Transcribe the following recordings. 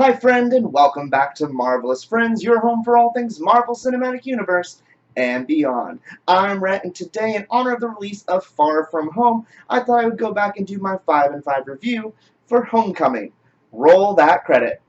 Hi friend, and welcome back to Marvelous Friends, your home for all things Marvel Cinematic Universe and beyond. I'm Rhett, and today, in honor of the release of Far From Home, I thought I would go back and do my 5 and 5 review for Homecoming. Roll that credit.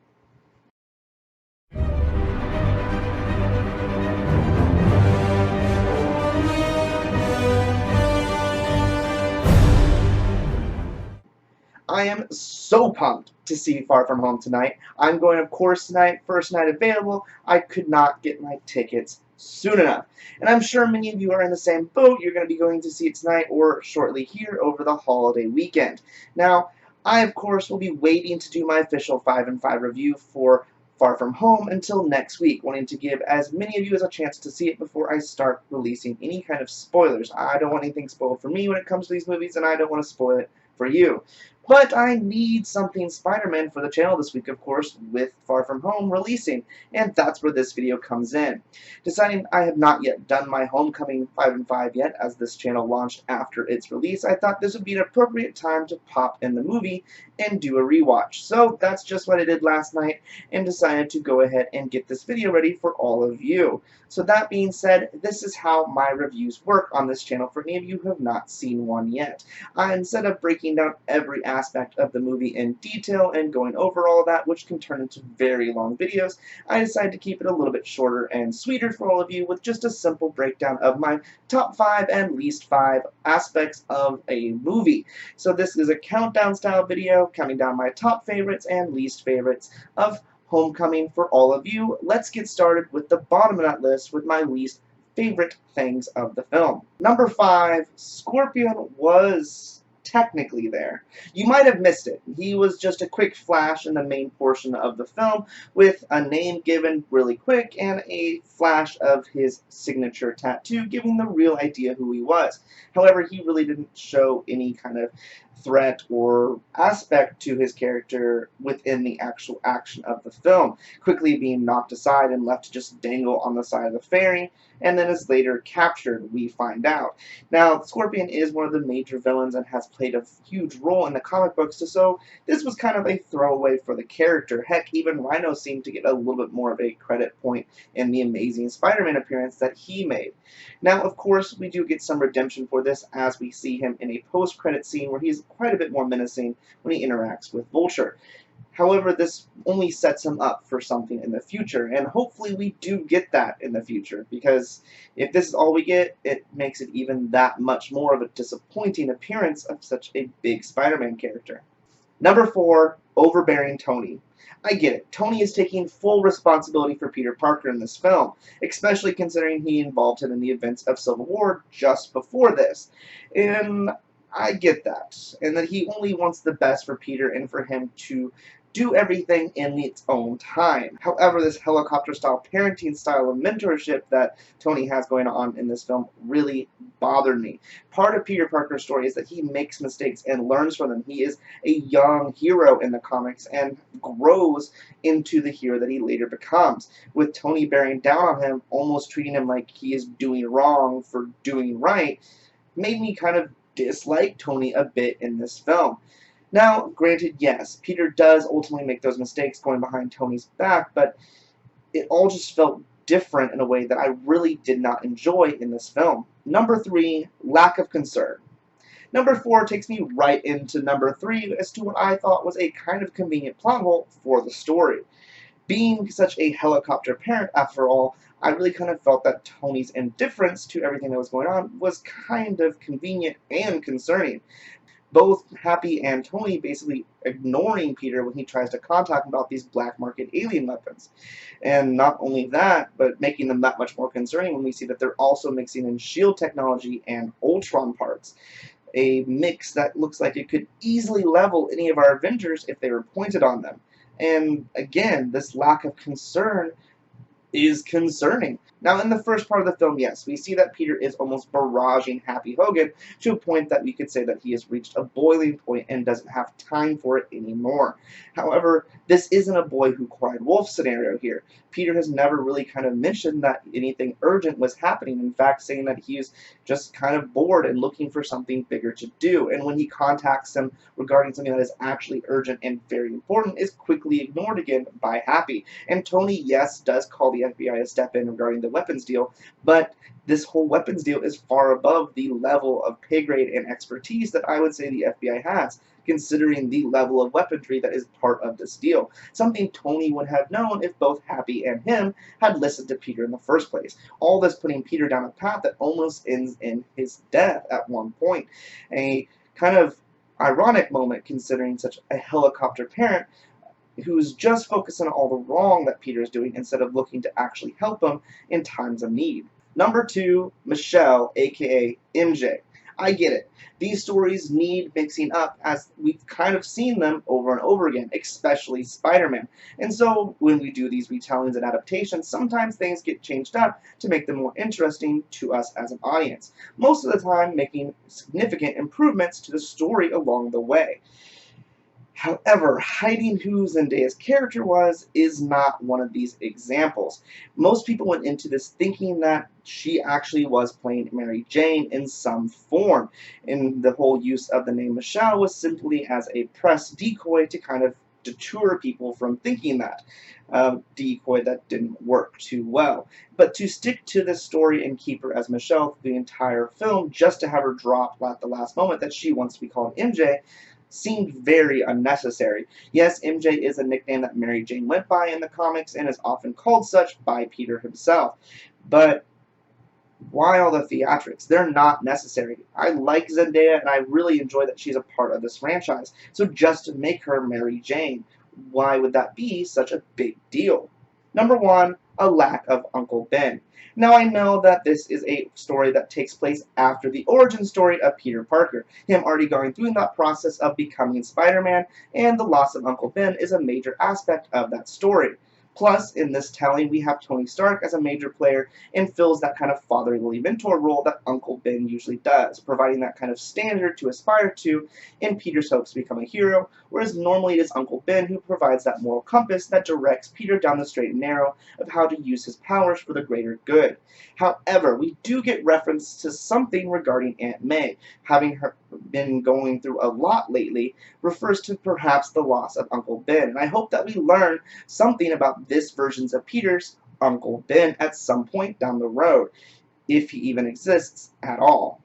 I am so pumped to see Far From Home tonight. I'm going, of course, tonight, first night available. I could not get my tickets soon enough. And I'm sure many of you are in the same boat. You're going to be going to see it tonight or shortly here over the holiday weekend. Now, I, of course, will be waiting to do my official 5 and 5 review for Far From Home until next week, wanting to give as many of you as a chance to see it before I start releasing any kind of spoilers. I don't want anything spoiled for me when it comes to these movies, and I don't want to spoil it for you. But I need something Spider-Man for the channel this week, of course, with Far From Home releasing, and that's where this video comes in. Deciding I have not yet done my Homecoming 5 and 5 yet, as this channel launched after its release, I thought this would be an appropriate time to pop in the movie and do a rewatch. So that's just what I did last night, and decided to go ahead and get this video ready for all of you. So that being said, this is how my reviews work on this channel for any of you who have not seen one yet. Instead of breaking down every aspect of the movie in detail and going over all of that, which can turn into very long videos, I decided to keep it a little bit shorter and sweeter for all of you with just a simple breakdown of my top 5 and least 5 aspects of a movie. So this is a countdown style video, counting down my top favorites and least favorites of Homecoming for all of you. Let's get started with the bottom of that list with my least favorite things of the film. Number 5, Scorpion was technically there. You might have missed it. He was just a quick flash in the main portion of the film with a name given really quick and a flash of his signature tattoo giving the real idea who he was. However, he really didn't show any kind of threat or aspect to his character within the actual action of the film, quickly being knocked aside and left to just dangle on the side of the ferry, and then is later captured, we find out. Now, Scorpion is one of the major villains and has played a huge role in the comic books, so this was kind of a throwaway for the character. Heck, even Rhino seemed to get a little bit more of a credit point in the Amazing Spider-Man appearance that he made. Now, of course, we do get some redemption for this as we see him in a post-credit scene where he's quite a bit more menacing when he interacts with Vulture. However, this only sets him up for something in the future, and hopefully we do get that in the future, because if this is all we get, it makes it even that much more of a disappointing appearance of such a big Spider-Man character. Number 4, Overbearing Tony. I get it. Tony is taking full responsibility for Peter Parker in this film, especially considering he involved him in the events of Civil War just before this. And I get that. And that he only wants the best for Peter and for him to do everything in its own time. However, this helicopter-style parenting style of mentorship that Tony has going on in this film really bothered me. Part of Peter Parker's story is that he makes mistakes and learns from them. He is a young hero in the comics and grows into the hero that he later becomes, with Tony bearing down on him, almost treating him like he is doing wrong for doing right, made me kind of dislike Tony a bit in this film. Now, granted, yes, Peter does ultimately make those mistakes going behind Tony's back, but it all just felt different in a way that I really did not enjoy in this film. Number 3, lack of concern. Number 4 takes me right into number 3 as to what I thought was a kind of convenient plot hole for the story. Being such a helicopter parent, after all, I really kind of felt that Tony's indifference to everything that was going on was kind of convenient and concerning. Both Happy and Tony basically ignoring Peter when he tries to contact him about these black market alien weapons. And not only that, but making them that much more concerning when we see that they're also mixing in SHIELD technology and Ultron parts. A mix that looks like it could easily level any of our Avengers if they were pointed on them. And again, this lack of concern is concerning. Now, in the first part of the film, yes, we see that Peter is almost barraging Happy Hogan to a point that we could say that he has reached a boiling point and doesn't have time for it anymore. However, this isn't a boy who cried wolf scenario here. Peter has never really kind of mentioned that anything urgent was happening. In fact, saying that he is just kind of bored and looking for something bigger to do. And when he contacts him regarding something that is actually urgent and very important, is quickly ignored again by Happy. And Tony, yes, does call the FBI to step in regarding the weapons deal, but this whole weapons deal is far above the level of pay grade and expertise that I would say the FBI has, considering the level of weaponry that is part of this deal. Something Tony would have known if both Happy and him had listened to Peter in the first place. All this putting Peter down a path that almost ends in his death at one point. A kind of ironic moment considering such a helicopter parent who's just focusing on all the wrong that Peter's doing instead of looking to actually help him in times of need. Number 2, Michelle, aka MJ. I get it. These stories need mixing up as we've kind of seen them over and over again, especially Spider-Man. And so when we do these retellings and adaptations, sometimes things get changed up to make them more interesting to us as an audience. Most of the time making significant improvements to the story along the way. However, hiding who Zendaya's character was is not one of these examples. Most people went into this thinking that she actually was playing Mary Jane in some form, and the whole use of the name Michelle was simply as a press decoy to kind of deter people from thinking that. Decoy that didn't work too well. But to stick to this story and keep her as Michelle for the entire film, just to have her drop at the last moment that she wants to be called MJ, seemed very unnecessary. Yes, MJ is a nickname that Mary Jane went by in the comics and is often called such by Peter himself. But why all the theatrics? They're not necessary. I like Zendaya and I really enjoy that she's a part of this franchise. So just to make her Mary Jane, why would that be such a big deal? Number 1, a lack of Uncle Ben. Now I know that this is a story that takes place after the origin story of Peter Parker, him already going through that process of becoming Spider-Man, and the loss of Uncle Ben is a major aspect of that story. Plus, in this telling, we have Tony Stark as a major player and fills that kind of fatherly mentor role that Uncle Ben usually does, providing that kind of standard to aspire to in Peter's hopes to become a hero, whereas normally it is Uncle Ben who provides that moral compass that directs Peter down the straight and narrow of how to use his powers for the greater good. However, we do get reference to something regarding Aunt May, having her been going through a lot lately, refers to perhaps the loss of Uncle Ben, and I hope that we learn something about this version of Peter's Uncle Ben at some point down the road, if he even exists at all.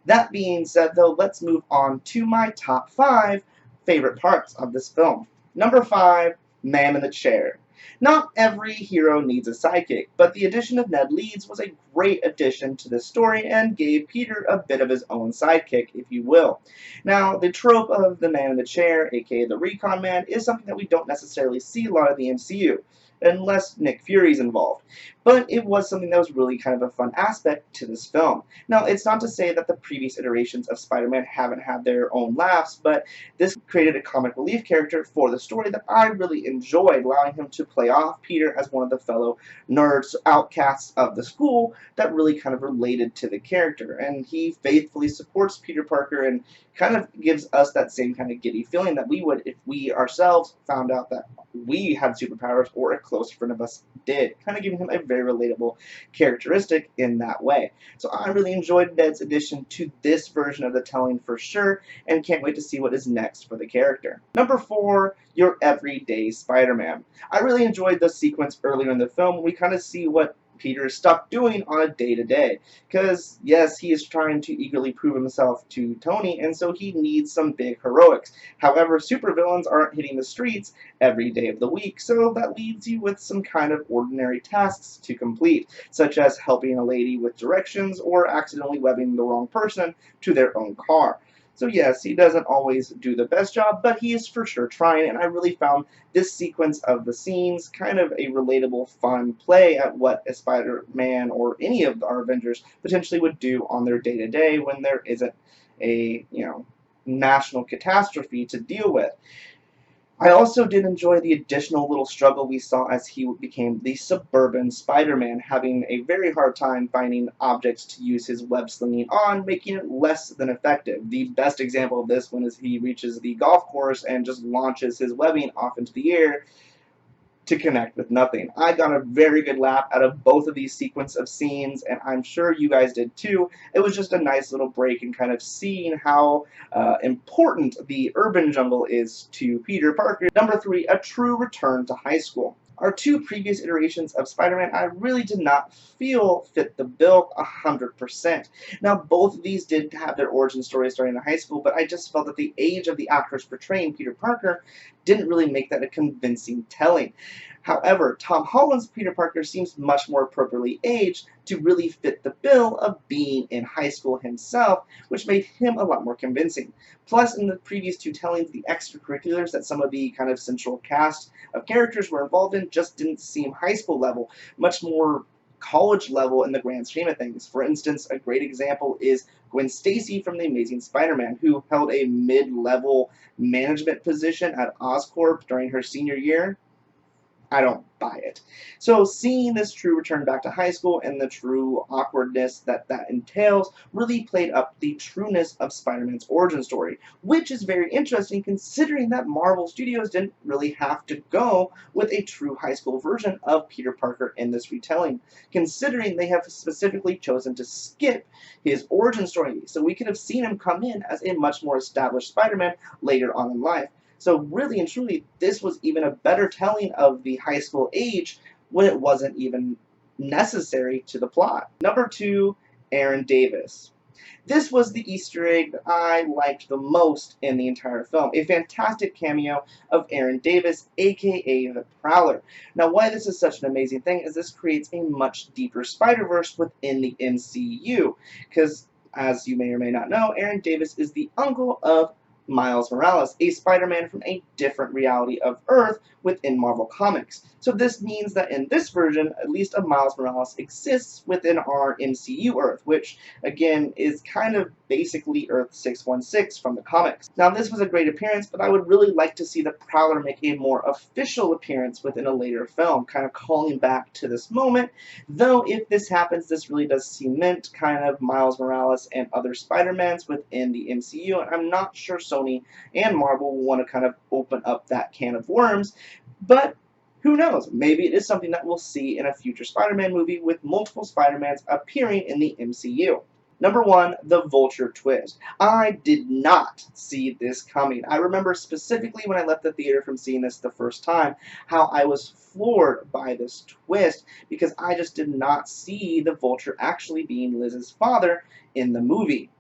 That being said, though, let's move on to my top 5 favorite parts of this film. Number 5, Man in the Chair. Not every hero needs a sidekick, but the addition of Ned Leeds was a great addition to this story and gave Peter a bit of his own sidekick, if you will. Now, the trope of the Man in the Chair, aka the Recon Man, is something that we don't necessarily see a lot of the MCU, unless Nick Fury's involved. But it was something that was really kind of a fun aspect to this film. Now, it's not to say that the previous iterations of Spider-Man haven't had their own laughs, but this created a comic relief character for the story that I really enjoyed, allowing him to play off Peter as one of the fellow nerds, outcasts of the school that really kind of related to the character. And he faithfully supports Peter Parker and kind of gives us that same kind of giddy feeling that we would if we ourselves found out that we had superpowers or a close friend of us did, kind of giving him a very relatable characteristic in that way. So I really enjoyed Ned's addition to this version of the telling for sure, and can't wait to see what is next for the character. Number 4, your everyday Spider-Man. I really enjoyed the sequence earlier in the film. We kind of see what Peter is stuck doing on a day-to-day. Because, yes, he is trying to eagerly prove himself to Tony, and so he needs some big heroics. However, supervillains aren't hitting the streets every day of the week, so that leaves you with some kind of ordinary tasks to complete, such as helping a lady with directions or accidentally webbing the wrong person to their own car. So yes, he doesn't always do the best job, but he is for sure trying, and I really found this sequence of the scenes kind of a relatable, fun play at what a Spider-Man or any of our Avengers potentially would do on their day-to-day when there isn't a, national catastrophe to deal with. I also did enjoy the additional little struggle we saw as he became the suburban Spider-Man, having a very hard time finding objects to use his web slinging on, making it less than effective. The best example of this one is he reaches the golf course and just launches his webbing off into the air to connect with nothing. I got a very good laugh out of both of these sequence of scenes, and I'm sure you guys did too. It was just a nice little break and kind of seeing how important the urban jungle is to Peter Parker. Number 3, a true return to high school. Our two previous iterations of Spider-Man I really did not feel fit the bill 100%. Now, both of these did have their origin stories starting in high school, but I just felt that the age of the actors portraying Peter Parker didn't really make that a convincing telling. However, Tom Holland's Peter Parker seems much more appropriately aged to really fit the bill of being in high school himself, which made him a lot more convincing. Plus, in the previous two tellings, the extracurriculars that some of the kind of central cast of characters were involved in just didn't seem high school level, much more college level in the grand scheme of things. For instance, a great example is Gwen Stacy from The Amazing Spider-Man, who held a mid-level management position at Oscorp during her senior year. I don't buy it. So seeing this true return back to high school and the true awkwardness that that entails really played up the trueness of Spider-Man's origin story, which is very interesting considering that Marvel Studios didn't really have to go with a true high school version of Peter Parker in this retelling, considering they have specifically chosen to skip his origin story, so we could have seen him come in as a much more established Spider-Man later on in life. So really and truly, this was even a better telling of the high school age when it wasn't even necessary to the plot. Number 2, Aaron Davis. This was the Easter egg that I liked the most in the entire film. A fantastic cameo of Aaron Davis, aka the Prowler. Now, why this is such an amazing thing is this creates a much deeper Spider-Verse within the MCU. Because, as you may or may not know, Aaron Davis is the uncle of Miles Morales, a Spider-Man from a different reality of Earth within Marvel Comics. So this means that in this version, at least a Miles Morales exists within our MCU Earth, which, again, is kind of basically Earth 616 from the comics. Now, this was a great appearance, but I would really like to see the Prowler make a more official appearance within a later film, kind of calling back to this moment, though if this happens, this really does cement kind of Miles Morales and other Spider-Mans within the MCU, and I'm not sure Sony and Marvel will want to kind of open up that can of worms, but who knows? Maybe it is something that we'll see in a future Spider-Man movie with multiple Spider-Mans appearing in the MCU. Number 1, the Vulture Twist. I did not see this coming. I remember specifically when I left the theater from seeing this the first time, how I was floored by this twist because I just did not see the Vulture actually being Liz's father in the movie.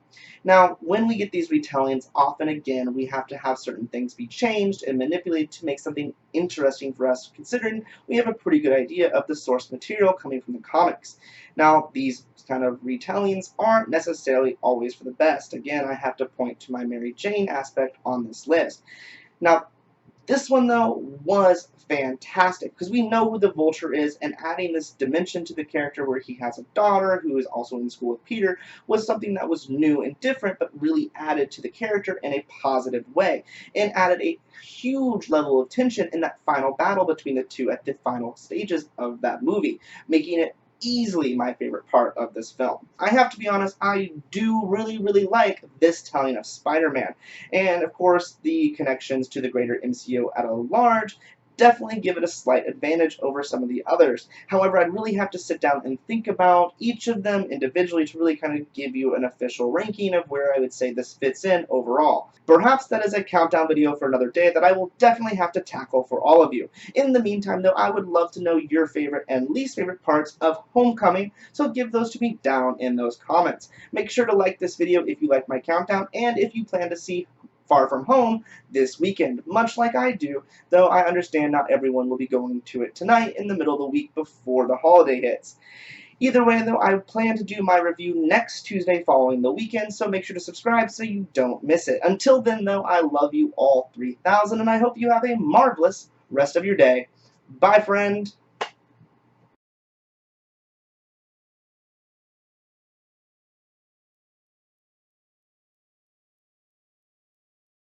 Now, when we get these retellings, often again, we have to have certain things be changed and manipulated to make something interesting for us, considering we have a pretty good idea of the source material coming from the comics. Now, these kind of retellings aren't necessarily always for the best. Again, I have to point to my Mary Jane aspect on this list. Now, this one, though, was fantastic because we know who the Vulture is, and adding this dimension to the character where he has a daughter who is also in school with Peter was something that was new and different, but really added to the character in a positive way, and added a huge level of tension in that final battle between the two at the final stages of that movie, making it easily my favorite part of this film. I have to be honest, I do really like this telling of Spider-Man. And of course, the connections to the greater MCU at a large definitely give it a slight advantage over some of the others. However, I'd really have to sit down and think about each of them individually to really kind of give you an official ranking of where I would say this fits in overall. Perhaps that is a countdown video for another day that I will definitely have to tackle for all of you. In the meantime, though, I would love to know your favorite and least favorite parts of Homecoming, so give those to me down in those comments. Make sure to like this video if you like my countdown, and if you plan to see Far From Home this weekend, much like I do, though I understand not everyone will be going to it tonight in the middle of the week before the holiday hits. Either way, though, I plan to do my review next Tuesday following the weekend, so make sure to subscribe so you don't miss it. Until then, though, I love you all 3,000, and I hope you have a marvelous rest of your day. Bye, friend.